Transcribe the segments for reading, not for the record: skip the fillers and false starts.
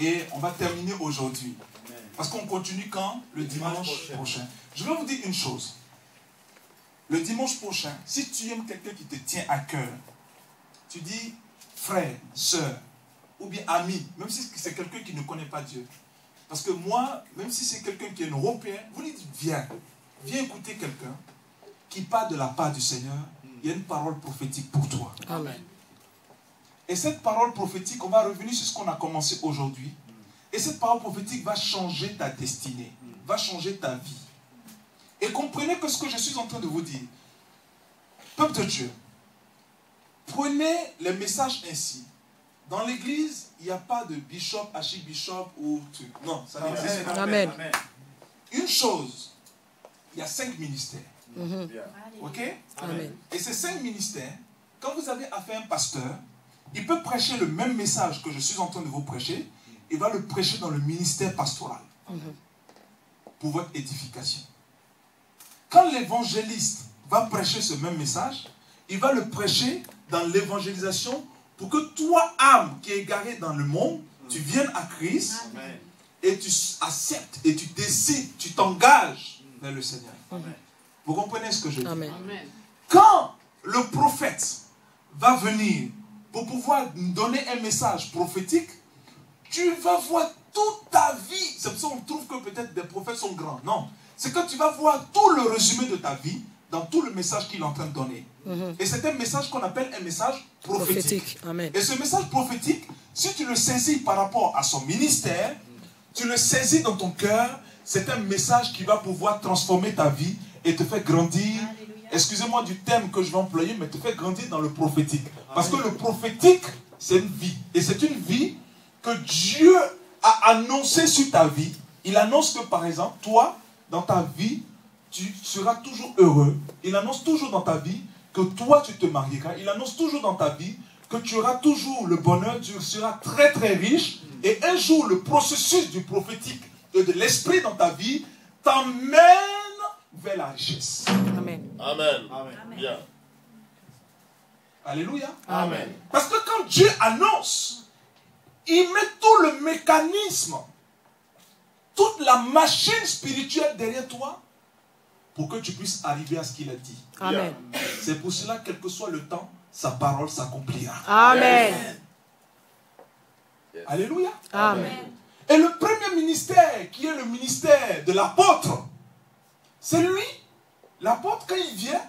Et on va terminer aujourd'hui. Parce qu'on continue quand? Le dimanche prochain. Je vais vous dire une chose. Le dimanche prochain, si tu aimes quelqu'un qui te tient à cœur, tu dis frère, soeur, ou bien ami, même si c'est quelqu'un qui ne connaît pas Dieu. Parce que moi, même si c'est quelqu'un qui est européen, vous lui dites viens écouter quelqu'un qui parle de la part du Seigneur. Il y a une parole prophétique pour toi. Amen. Et cette parole prophétique, on va revenir sur ce qu'on a commencé aujourd'hui. Et cette parole prophétique va changer ta destinée, va changer ta vie. Et comprenez que ce que je suis en train de vous dire, peuple de Dieu, prenez les messages ainsi. Dans l'église, il n'y a pas de bishop, archibishop ou truc. Non, ça n'existe pas. Amen. Une chose, il y a 5 ministères. Ok? Amen. Et ces 5 ministères, quand vous avez affaire à un pasteur, il peut prêcher le même message que je suis en train de vous prêcher. Il va le prêcher dans le ministère pastoral. Pour votre édification. Quand l'évangéliste va prêcher ce même message, il va le prêcher dans l'évangélisation pour que toi, âme qui est égarée dans le monde, tu viennes à Christ. Amen. Et tu acceptes et tu décides, tu t'engages vers le Seigneur. Amen. Vous comprenez ce que je dis? Amen. Quand le prophète va venir pour pouvoir nous donner un message prophétique, tu vas voir toute ta vie. C'est pour ça qu'on trouve que peut-être des prophètes sont grands. Non. C'est que tu vas voir tout le résumé de ta vie dans tout le message qu'il est en train de donner. Et c'est un message qu'on appelle un message prophétique. Amen. Et ce message prophétique, si tu le saisis par rapport à son ministère, tu le saisis dans ton cœur, c'est un message qui va pouvoir transformer ta vie et te faire grandir. Excusez-moi du terme que je vais employer, mais te faire grandir dans le prophétique. Parce que le prophétique, c'est une vie. Et c'est une vie que Dieu a annoncée sur ta vie. Il annonce que, par exemple, toi, dans ta vie, tu seras toujours heureux. Il annonce toujours dans ta vie que toi, tu te marieras. Il annonce toujours dans ta vie que tu auras toujours le bonheur, tu seras très très riche. Et un jour, le processus du prophétique et de l'esprit dans ta vie t'emmène vers la richesse. Amen. Amen. Amen. Bien. Alléluia. Amen. Parce que quand Dieu annonce, il met tout le mécanisme, toute la machine spirituelle derrière toi pour que tu puisses arriver à ce qu'il a dit. Amen. C'est pour cela, quel que soit le temps, sa parole s'accomplira. Amen. Yes. Alléluia. Amen. Et le premier ministère, qui est le ministère de l'apôtre, c'est lui. L'apôtre, quand il vient,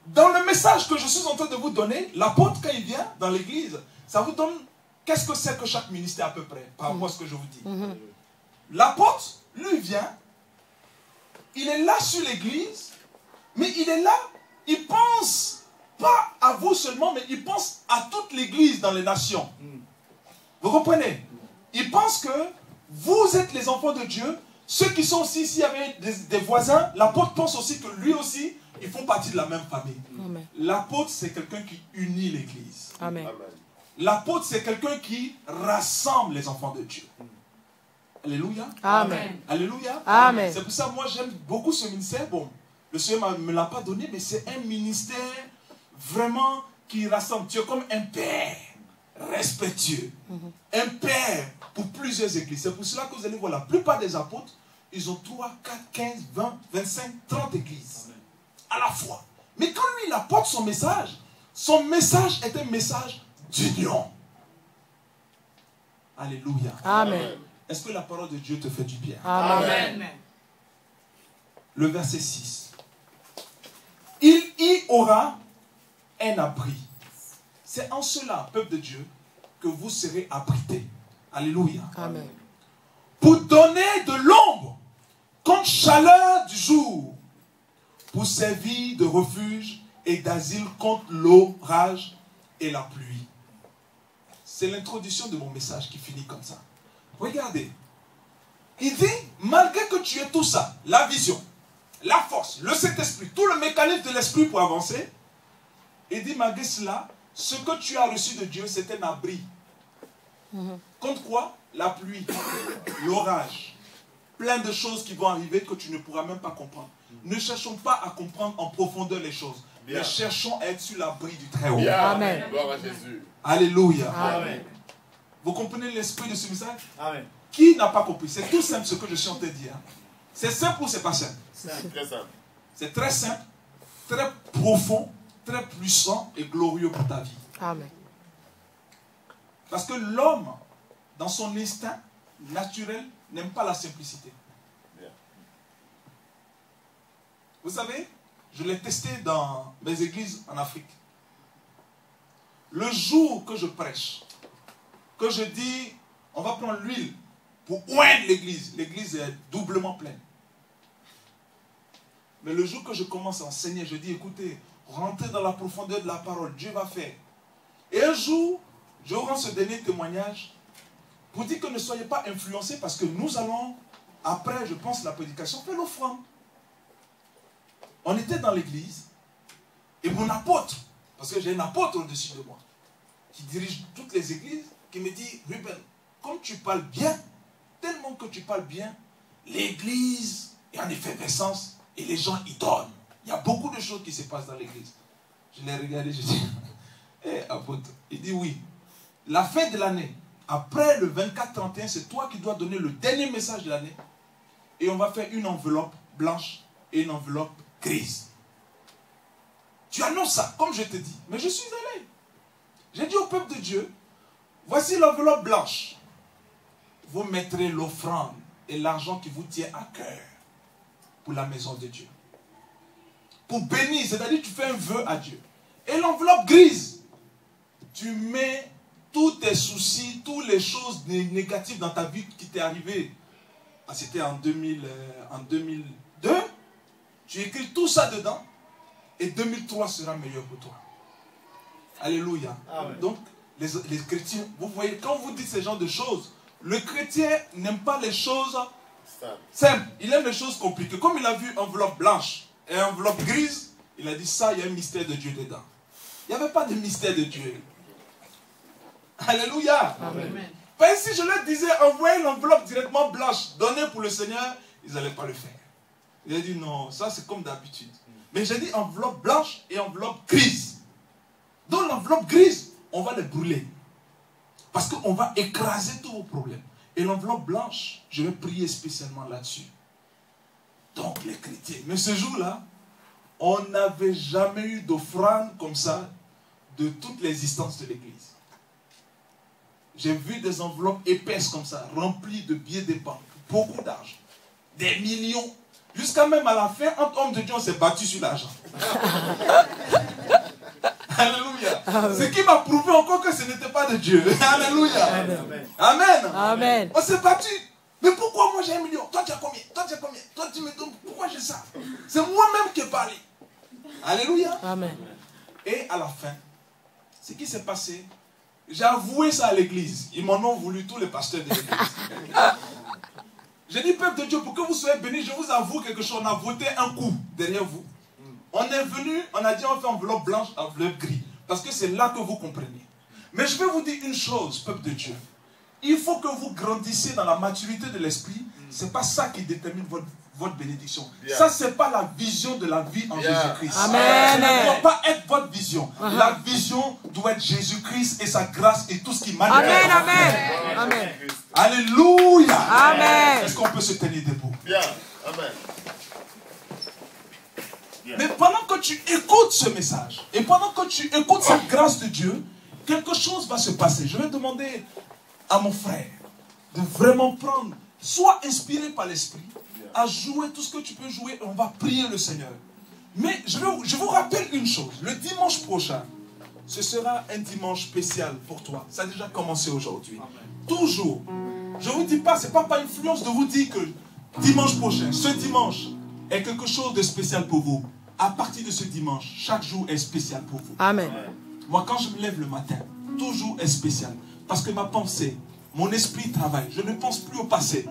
dans le message que je suis en train de vous donner, l'apôtre, quand il vient dans l'église, ça vous donne qu'est-ce que c'est que chaque ministère à peu près, par rapport à ce que je vous dis. L'apôtre, lui, vient, il est là sur l'église, mais il est là, il pense pas à vous seulement, mais il pense à toute l'église dans les nations. Vous comprenez? Il pense que vous êtes les enfants de Dieu. Ceux qui sont aussi ici avec des voisins, l'apôtre pense aussi que lui aussi, ils font partie de la même famille. L'apôtre, c'est quelqu'un qui unit l'église. Amen. L'apôtre, c'est quelqu'un qui rassemble les enfants de Dieu. Alléluia. Amen. Alléluia. Amen. C'est pour ça que moi j'aime beaucoup ce ministère. Bon, le Seigneur ne me l'a pas donné, mais c'est un ministère vraiment qui rassemble. Tu es comme un père respectueux. Un père pour plusieurs églises. C'est pour cela que vous allez voir la plupart des apôtres, ils ont 3, 4, 15, 20, 25, 30 églises. À la fois. Mais quand lui il apporte son message est un message d'union. Alléluia. Amen. Est-ce que la parole de Dieu te fait du bien? Amen. Le verset 6. Il y aura un abri. C'est en cela, peuple de Dieu, que vous serez abrités. Alléluia. Amen. Pour donner de l'ombre contre chaleur du jour, pour servir de refuge et d'asile contre l'orage et la pluie. C'est l'introduction de mon message qui finit comme ça. Regardez. Il dit, malgré que tu aies tout ça, la vision, la force, le Saint-Esprit, tout le mécanisme de l'Esprit pour avancer, il dit, malgré cela, ce que tu as reçu de Dieu, c'est un abri. Contre quoi? La pluie, l'orage, plein de choses qui vont arriver que tu ne pourras même pas comprendre. Ne cherchons pas à comprendre en profondeur les choses, mais cherchons à être sur l'abri du Très-Haut. Amen. Gloire à Jésus. Alléluia. Amen. Vous comprenez l'esprit de ce message? Amen. Qui n'a pas compris? C'est tout simple ce que je suis en train de dire. C'est simple ou c'est pas simple? C'est très simple. C'est très simple, très profond, très puissant et glorieux pour ta vie. Amen. Parce que l'homme, dans son instinct naturel, n'aime pas la simplicité. Vous savez, je l'ai testé dans mes églises en Afrique. Le jour que je prêche, que je dis, on va prendre l'huile pour oindre l'église, l'église est doublement pleine. Mais le jour que je commence à enseigner, je dis, écoutez, rentrez dans la profondeur de la parole, Dieu va faire. Et un jour, je rends ce dernier témoignage pour dire que ne soyez pas influencés parce que nous allons, après, je pense, la prédication, faire l'offrande. On était dans l'église et mon apôtre, parce que j'ai un apôtre au-dessus de moi, qui dirige toutes les églises, qui me dit, Ruben, comme tu parles bien, tellement que tu parles bien, l'église est en effervescence et les gens y donnent. Il y a beaucoup de choses qui se passent dans l'église. Je l'ai regardé, je dis, apôtre, il dit oui. La fin de l'année, après le 24-31, c'est toi qui dois donner le dernier message de l'année. Et on va faire une enveloppe blanche et une enveloppe grise. Tu annonces ça, comme je te dis. Mais je suis allé. J'ai dit au peuple de Dieu, voici l'enveloppe blanche. Vous mettrez l'offrande et l'argent qui vous tient à cœur pour la maison de Dieu. Pour bénir, c'est-à-dire tu fais un vœu à Dieu. Et l'enveloppe grise, tu mets tous tes soucis, toutes les choses négatives dans ta vie qui t'est arrivé. C'était en 2002. Tu écris tout ça dedans et 2003 sera meilleur pour toi. Alléluia. Amen. Donc, les chrétiens, vous voyez, quand vous dites ce genre de choses, le chrétien n'aime pas les choses simples. Il aime les choses compliquées. Comme il a vu enveloppe blanche et enveloppe grise, il a dit ça, il y a un mystère de Dieu dedans. Il n'y avait pas de mystère de Dieu. Alléluia. Amen. Parce que si je leur disais, envoyez l'enveloppe directement blanche, donnez pour le Seigneur, ils n'allaient pas le faire. Il a dit non, ça c'est comme d'habitude. Mais j'ai dit enveloppe blanche et enveloppe grise. Dans l'enveloppe grise, on va les brûler. Parce qu'on va écraser tous vos problèmes. Et l'enveloppe blanche, je vais prier spécialement là-dessus. Donc les chrétiens. Mais ce jour-là, on n'avait jamais eu d'offrande comme ça de toute l'existence de l'église. J'ai vu des enveloppes épaisses comme ça, remplies de billets de banque, beaucoup d'argent, des millions. Jusqu'à même à la fin, entre hommes de Dieu, on s'est battu sur l'argent. Alléluia. Amen. Ce qui m'a prouvé encore que ce n'était pas de Dieu. Alléluia. Amen. Amen. Amen. On s'est battu. Mais pourquoi moi j'ai 1 million? Toi tu as combien? Toi tu as combien? Toi tu me donnes. Pourquoi j'ai ça? C'est moi-même qui ai parlé. Alléluia. Amen. Et à la fin, ce qui s'est passé, j'ai avoué ça à l'église. Ils m'en ont voulu, tous les pasteurs de l'église. J'ai dit, peuple de Dieu, pour que vous soyez bénis, je vous avoue quelque chose. On a voté un coup derrière vous. On est venu, on a dit on fait enveloppe blanche, enveloppe gris. Parce que c'est là que vous comprenez. Mais je vais vous dire une chose, peuple de Dieu. Il faut que vous grandissiez dans la maturité de l'esprit. Ce n'est pas ça qui détermine votre bénédiction. Yeah. Ça, ce n'est pas la vision de la vie en Jésus-Christ. Amen. Ça ne doit pas être votre vision. La vision doit être Jésus-Christ et sa grâce et tout ce qui manifeste. Amen, amen. Amen. Alléluia. Amen. Est-ce qu'on peut se tenir debout? Bien. Amen. Mais pendant que tu écoutes ce message, et pendant que tu écoutes cette grâce de Dieu, quelque chose va se passer. Je vais demander à mon frère de vraiment prendre, sois inspiré par l'Esprit, à jouer tout ce que tu peux jouer, et on va prier le Seigneur. Mais je vous rappelle une chose, le dimanche prochain, ce sera un dimanche spécial pour toi. Ça a déjà commencé aujourd'hui. Toujours. Je ne vous dis pas, ce n'est pas par influence de vous dire que dimanche prochain, ce dimanche, est quelque chose de spécial pour vous. À partir de ce dimanche, chaque jour est spécial pour vous. Amen. Moi, quand je me lève le matin, toujours est spécial. Parce que ma pensée, mon esprit travaille. Je ne pense plus au passé,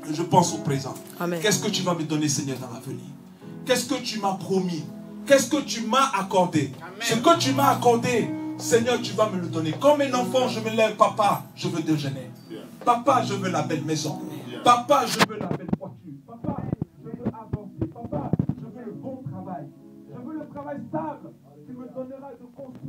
je pense au présent. Qu'est-ce que tu vas me donner, Seigneur, dans l'avenir? Qu'est-ce que tu m'as promis? Qu'est-ce que tu m'as accordé? Amen. Ce que tu m'as accordé, Seigneur, tu vas me le donner. Comme un enfant, je me lève, papa, je veux déjeuner. Papa, je veux la belle maison. Papa, je veux la belle voiture. Papa, je veux avancer. Papa, je veux le bon travail. Je veux le travail stable qui me donnera de construire.